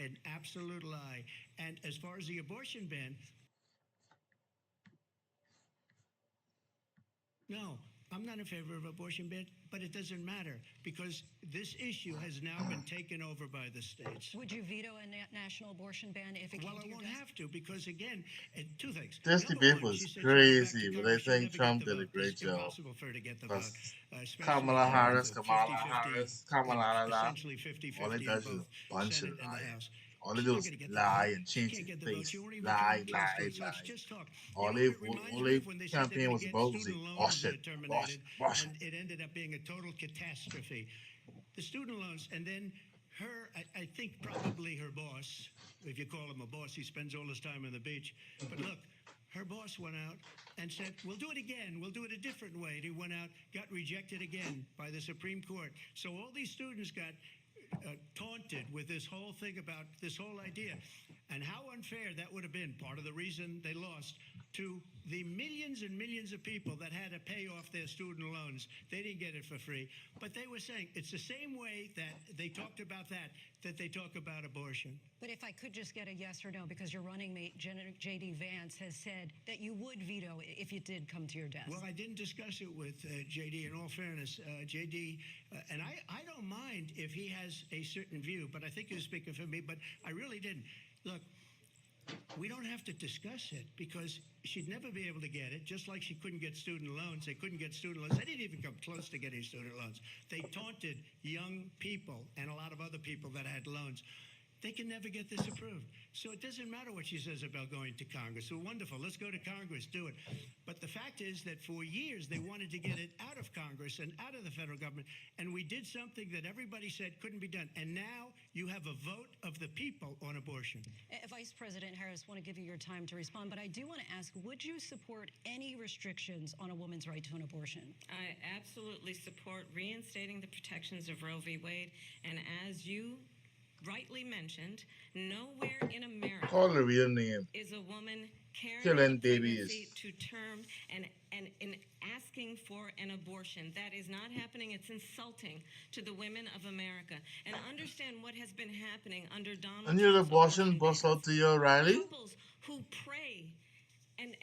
an absolute lie. And as far as the abortion ban, no, I'm not in favor of abortion ban, but it doesn't matter because this issue has now been taken over by the states. Would you veto a national abortion ban if it came Well, to I your won't desk? have to because, again, two things. This Number debate one, was she said she'll go back to crazy, but I Congress. She'll think never get Trump the did a vote. great It's job. impossible for her to get the vote, Because especially Kamala with Harris, the Kamala 50-50, Harris, Kamala, essentially all they 50-50 in does is both a bunch of Senate and the lying. House. All they She's do not is going to get the lie vote. and She change can't his get the vote. She face. won't even Lie, become close to lie, it. So it's lie. just talk. You All know they, what it reminds all me they of when they said they campaign were was going to get about was the student loans abortion, terminated, abortion, abortion. and it ended up being a total catastrophe. The student loans, and then I think probably her boss, if you call him a boss, he spends all his time on the beach. But look, her boss went out and said, we'll do it again. We'll do it a different way. And he went out, got rejected again by the Supreme Court. So all these students got taunted with this whole thing about this whole idea. And how unfair that would have been, part of the reason they lost, to the millions and millions of people that had to pay off their student loans. They didn't get it for free. But they were saying it's the same way that they talked about that they talk about abortion. But if I could just get a yes or no, because your running mate, J.D. Vance, has said that you would veto it if it did come to your desk. Well, I didn't discuss it with J.D. In all fairness, J.D. And I don't mind if he has a certain view, but I think he was speaking for me, but I really didn't. Look, we don't have to discuss it because she'd never be able to get it, just like she couldn't get student loans. They couldn't get student loans. They didn't even come close to getting student loans. They taunted young people and a lot of other people that had loans. They can never get this approved. So it doesn't matter what she says about going to Congress. So wonderful. Let's go to Congress, do it. But the fact is that for years they wanted to get it out of Congress and out of the federal government. And we did something that everybody said couldn't be done. And now you have a vote of the people on abortion. Vice President Harris, I want to give you your time to respond, but I do want to ask, would you support any restrictions on a woman's right to an abortion? I absolutely support reinstating the protections of Roe v. Wade. And as you rightly mentioned, nowhere in America Call the real name. is a woman carrying Killing a pregnancy babies. to term and asking for an abortion. That is not happening. It's insulting to the women of America. And understand what has been happening under Donald And your Trump's abortion bust out to your Riley? couples who pray and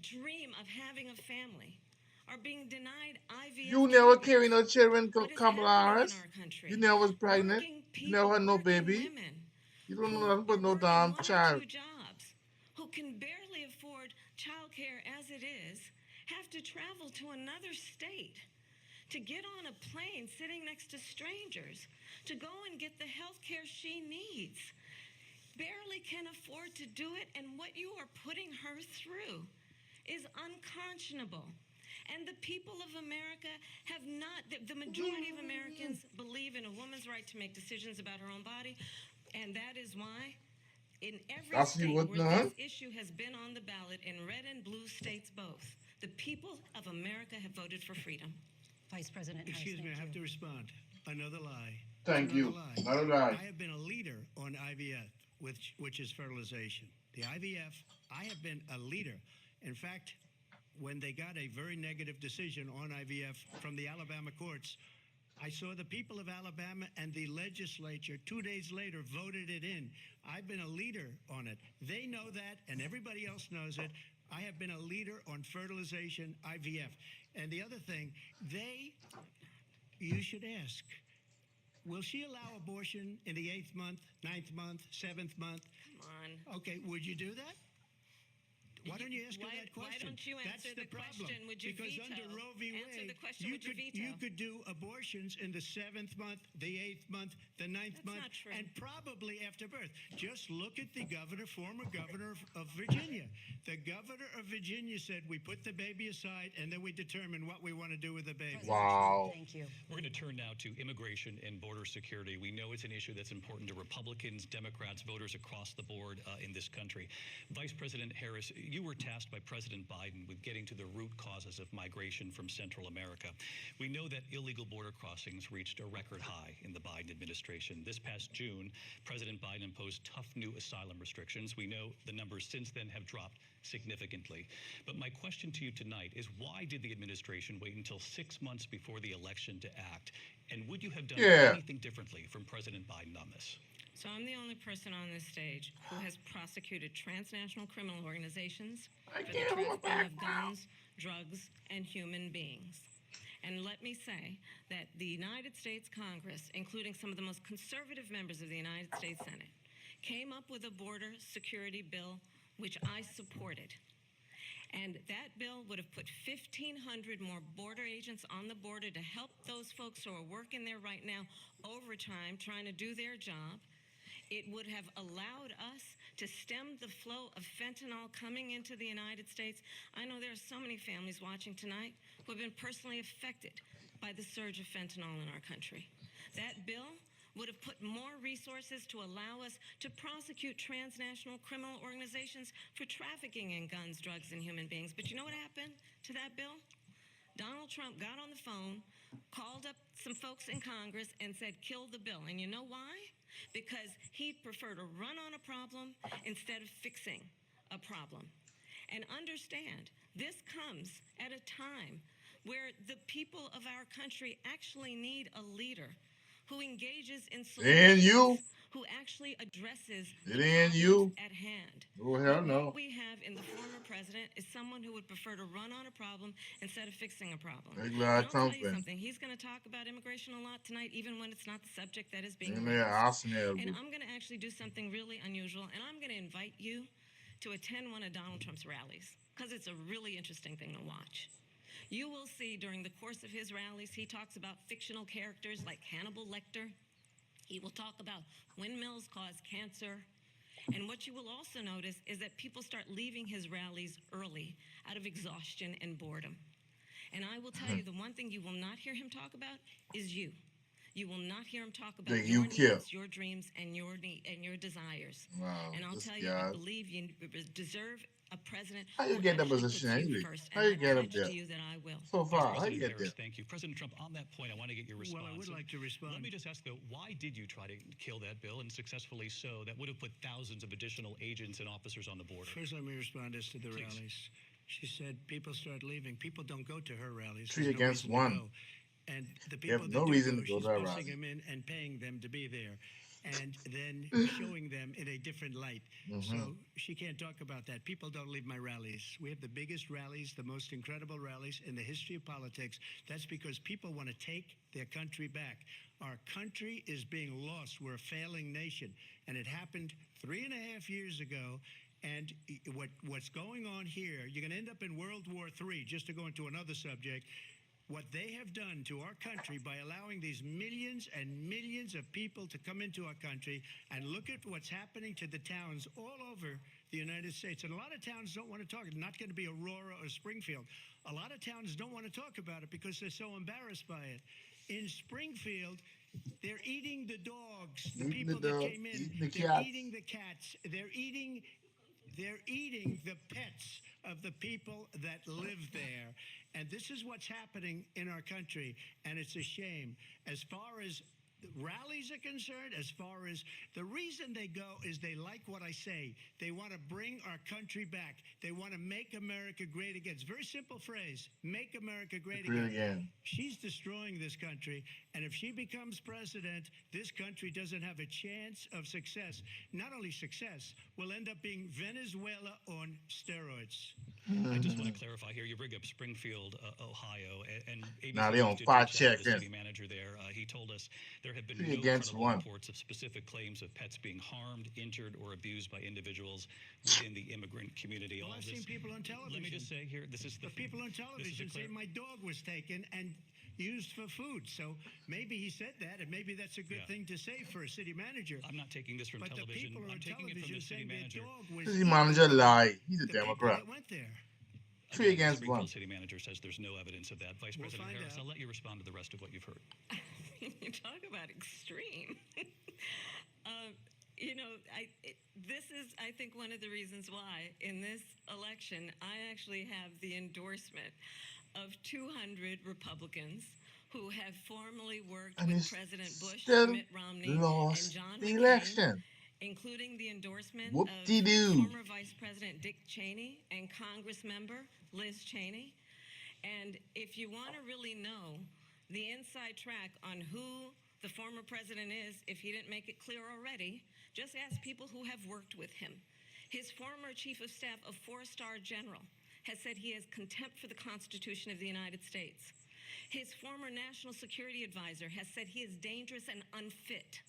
dream of having a family are being denied IVF. You never treatment. carry no children, What is Kamala happening Harris. in our country? You never was pregnant. Working You never had no working baby. women You don't know who nothing but are no working damn one or child. two jobs, who can barely afford childcare as it is, have to travel to another state to get on a plane sitting next to strangers to go and get the health care she needs. Barely can afford to do it, and what you are putting her through is unconscionable. And the people of America have not, the majority of Americans believe in a woman's right to make decisions about her own body, and that is why in every That's you state would where know. this issue has been on the ballot, in red and blue states both, the people of America have voted for freedom. Vice President Harris, Excuse me, I thank have to you. respond. Another lie. Thank you. Another lie. Another lie. I have been a leader on IVF, which is fertilization. The IVF, I have been a leader. In fact, when they got a very negative decision on IVF from the Alabama courts, I saw the people of Alabama and the legislature 2 days later voted it in. I've been a leader on it. They know that, and everybody else knows it. I have been a leader on fertilization, IVF. And the other thing, you should ask, will she allow abortion in the 8th month, 9th month, 7th month? Come on. Okay, would you do that? Why don't you ask her Why- that question? why don't you That's answer the the problem. question, would you Because veto? under Roe v. Answer Wade, the question, would you veto? you could do abortions in the 7th month, the 8th month, the 9th That's month, not true. and probably after birth. Just look at the former governor of Virginia. The governor of Virginia said we put the baby aside and then we determine what we want to do with the baby. President Wow. Trump, thank you. We're going to turn now to immigration and border security. We know it's an issue that's important to Republicans, Democrats, voters across the board in this country. Vice President Harris, you were tasked by President Biden with getting to the root causes of migration from Central America. We know that illegal border crossings reached a record high in the Biden administration. This past June, President Biden imposed tough new asylum restrictions. We know the numbers since then have dropped significantly. But my question to you tonight is, why did the administration wait until 6 months before the election to act? And would you have done Yeah. anything differently from President Biden on this? So I'm the only person on this stage who has prosecuted transnational criminal organizations for the trafficking of guns, drugs, and human beings. And let me say that the United States Congress, including some of the most conservative members of the United States Senate, came up with a border security bill which I supported. And that bill would have put 1,500 more border agents on the border to help those folks who are working there right now overtime trying to do their job. It would have allowed us to stem the flow of fentanyl coming into the United States. I know there are so many families watching tonight who have been personally affected by the surge of fentanyl in our country. That bill would have put more resources to allow us to prosecute transnational criminal organizations for trafficking in guns, drugs, and human beings. But you know what happened to that bill? Donald Trump got on the phone, called up some folks in Congress, and said, kill the bill. And you know why? Because he preferred to run on a problem instead of fixing a problem. And understand, this comes at a time where the people of our country actually need a leader who engages in solutions, who actually addresses the problems at hand. Oh, hell no. What we have in the former president is someone who would prefer to run on a problem instead of fixing a problem. And I'll tell you something, he's going to talk about immigration a lot tonight, even when it's not the subject that is being raised. And I'm going to actually do something really unusual, and I'm going to invite you to attend one of Donald Trump's rallies, because it's a really interesting thing to watch. You will see during the course of his rallies, he talks about fictional characters like Hannibal Lecter. He will talk about windmills cause cancer. And what you will also notice is that people start leaving his rallies early out of exhaustion and boredom. And I will tell you, the one thing you will not hear him talk about is you. You will not hear him talk about your needs, your dreams, and your desires. Wow, and I'll tell you, I believe you deserve a president. How you get that position anyway? How you get up there? To you that I will. So far, how you get there? Thank you. President Trump, on that point, I want to get your response. Well, I would like to respond. Let me just ask, though, why did you try to kill that bill, and successfully so, that would have put thousands of additional agents and officers on the border? First, let me respond as to the rallies. She said people start leaving. People don't go to her rallies. 3 against 1. And the people have no reason to go to she's her busing rally. them in and paying them to be there, and then showing them in a different light. So she can't talk about that. People don't leave my rallies. We have the biggest rallies, the most incredible rallies in the history of politics. That's because people want to take their country back. Our country is being lost. We're a failing nation, and it happened 3.5 years ago. And what's going on here, you're going to end up in World War III, just to go into another subject. What they have done to our country by allowing these millions and millions of people to come into our country, and look at what's happening to the towns all over the United States. And a lot of towns don't want to talk. It's not going to be Aurora or Springfield. A lot of towns don't want to talk about it because they're so embarrassed by it. In Springfield, they're eating the dogs, the people that came in. They're eating the cats. They're eating the pets of the people that live there. And this is what's happening in our country, and it's a shame. As far as rallies are concerned, as far as the reason they go is they like what I say. They want to bring our country back. They want to make America great again. It's a very simple phrase, make America great again. She's destroying this country, and if she becomes president, this country doesn't have a chance of success. Not only success, we'll end up being Venezuela on steroids. I just want to clarify here. You bring up Springfield, Ohio, and now they on did fire reach out to check. the city manager there. He told us there have been no against credible 1. reports of specific claims of pets being harmed, injured, or abused by individuals within the immigrant community. Well, I've seen people on television. Let me just say here, this is the people on television say my dog was taken and used for food. So maybe he said that, and maybe that's a good thing to say for a city manager. I'm not taking this from but television. The people I'm taking it from the city manager. The city manager lied. He's a Democrat. That went there. 3 against 1. The city manager says there's no evidence of that. Vice President Harris, I'll let you respond to the rest of what you've heard. You talk about extreme. This is, I think, one of the reasons why in this election I actually have the endorsement of 200 Republicans who have formerly worked with President Bush, Mitt Romney, and John McCain, including the endorsement of former Vice President Dick Cheney and Congress member Liz Cheney. And if you want to really know the inside track on who the former president is, if he didn't make it clear already, just ask people who have worked with him. His former chief of staff, a four-star general, has said he has contempt for the Constitution of the United States. His former national security advisor has said he is dangerous and unfit.